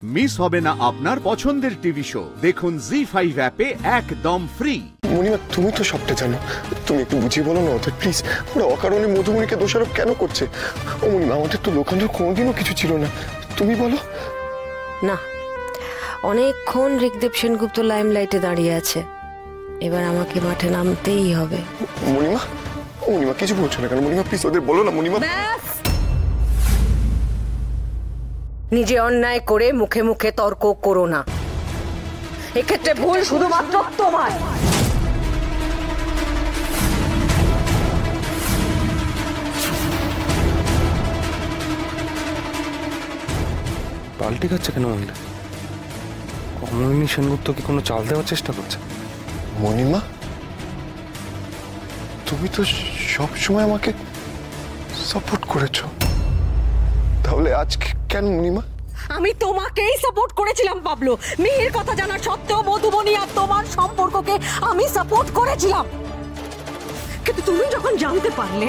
Miss হবে না আপনার পছন্দের টিভি শো। দেখুন জি5 অ্যাপে একদম ফ্রি। মণিমা, তুমি তো সবটা জানো, তুমি একটু বুঝিয়ে বলো না ওদের প্লিজ। ওরা অকারণে মধুমণিকে দোষারোপ কেন করছে? ও মণিমা, আমাদের তো লোকানোর কোনোদিনও কিছু ছিল না, তুমি বলো না। অনেকক্ষণ ঋগদেব সেনগুপ্ত লাইমলাইটে দাঁড়িয়ে আছে, এবার আমাকে মাঠে নামতেই হবে। মণিমা, মণিমা কিছু বলছো না কেন? মণিমা প্লিজ ওদের বলো না। মণিমা, নিজে অন্যায় করে মুখে মুখে তর্ক করো না, এক্ষেত্রে ভুল শুধুমাত্র তোমার। পাল্টে যাচ্ছে কেন? অমলিনী সেনগুপ্ত কি কোনো চাল দেওয়ার চেষ্টা করছে? মণিমা, তুমি তো সব সময় আমাকে সাপোর্ট করেছো, তাহলে আজকে কেন মণিমা? আমি তোমাকেই সাপোর্ট করেছিলাম পাবলো। মিহির কথা জানা সত্ত্বেও মধুবনী আর তোমার সম্পর্ককে আমি সাপোর্ট করেছিলাম, কিন্তু তুমি যখন জানতে পারলে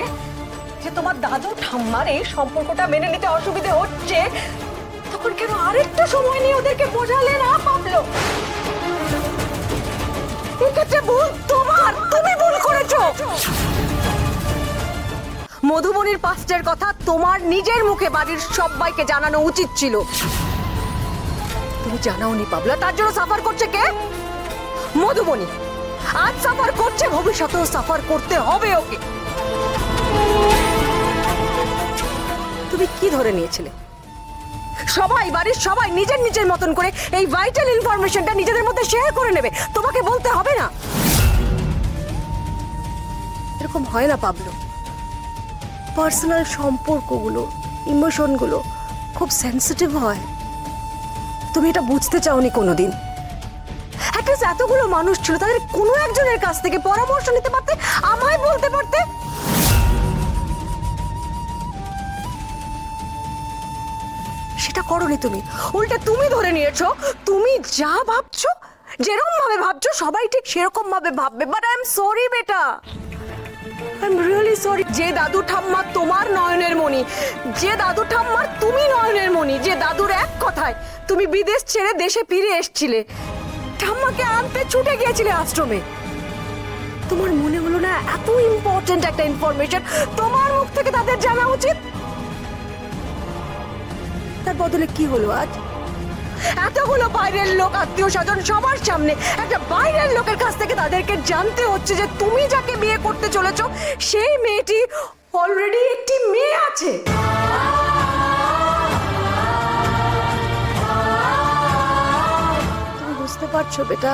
যে তোমার দাদু ঠাম্মার এই সম্পর্কটা মেনে নিতে অসুবিধে হচ্ছে, তখন কেন আরেকটু সময় নিয়ে ওদেরকে বোঝালে না পাবলো? এক্ষেত্রে ভুল তোমার, তুমি ভুল করেছো। মধুবনীর পাস্টের কথা তোমার নিজের মুখে বাড়ির সবাইকে জানানো উচিত ছিল, তুমি জানাওনি পাবলা। তার জন্য সাফার করছে কে? মধুবনী। আজ সাফার করছে, ভবিষ্যতেও সাফার করতে হবে ওকে। তুমি কি ধরে নিয়েছিলে? সবাই, বাড়ির সবাই নিজের নিজের মতন করে এই ভাইটাল ইনফরমেশনটা নিজেদের মধ্যে শেয়ার করে নেবে, তোমাকে বলতে হবে না। এরকম হয় না পাবলো। পার্সোনাল সম্পর্কগুলো, ইমোশনগুলো খুব সেন্সিটিভ হয়। তুমি এটা বুঝতে চাওনি কোনোদিন। অ্যাটলিস্ট এতগুলো মানুষ ছিল, তাদের কোনো একজনের কাছ থেকে পরামর্শ নিতে পারতে, আমায় বলতে পারতে। সেটা করোনি তুমি, উল্টে তুমি ধরে নিয়েছো তুমি যা ভাবছো, যেরকম ভাবে ভাবছো সবাই ঠিক সেরকম ভাবে ভাববে। বাট আই এম সরি বেটা, আই এম রিয়েলি সরি। যে দাদু ঠাম্মা তোমার নয়নের মণি, যে দাদু ঠাম্মার তুমি নয়নের মণি, যে দাদুর এক কথায় তুমি বিদেশ ছেড়ে দেশে ফিরে এসেছিলে, ঠাম্মাকে আনতে ছুটে গিয়েছিলে আশ্রমে, তোমার মনে হলো না এত ইম্পর্টেন্ট একটা ইনফরমেশন তোমার মুখ থেকে তাদের জানা উচিত? তার বদলে কি হলো আজ? এতগুলো বাইরের লোক, আত্মীয় স্বজন সবার সামনে একটা বাইরের লোকের কাছ থেকে তাদেরকে জানতে হচ্ছে যে তুমি যাকে বিয়ে করতে চলেছো সেই মেয়েটি অলরেডি একটি মেয়ে আছে। তুমি বুঝতে পারছো বেটা,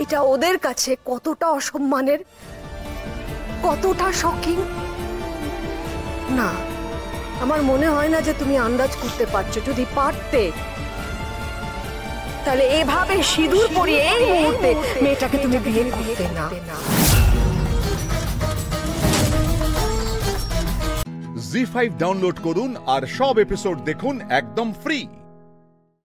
এটা ওদের কাছে কতটা অসম্মানের, কতটা শকিং? না, আমার মনে হয় না যে তুমি আন্দাজ করতে পারছো। যদি পারতে তাহলে এভাবে সিঁদুর পরিয়ে এই মুহূর্তে মেয়েটাকে তুমি বিয়ে করতে না। জি5 ডাউনলোড করুন আর সব এপিসোড দেখুন একদম ফ্রি।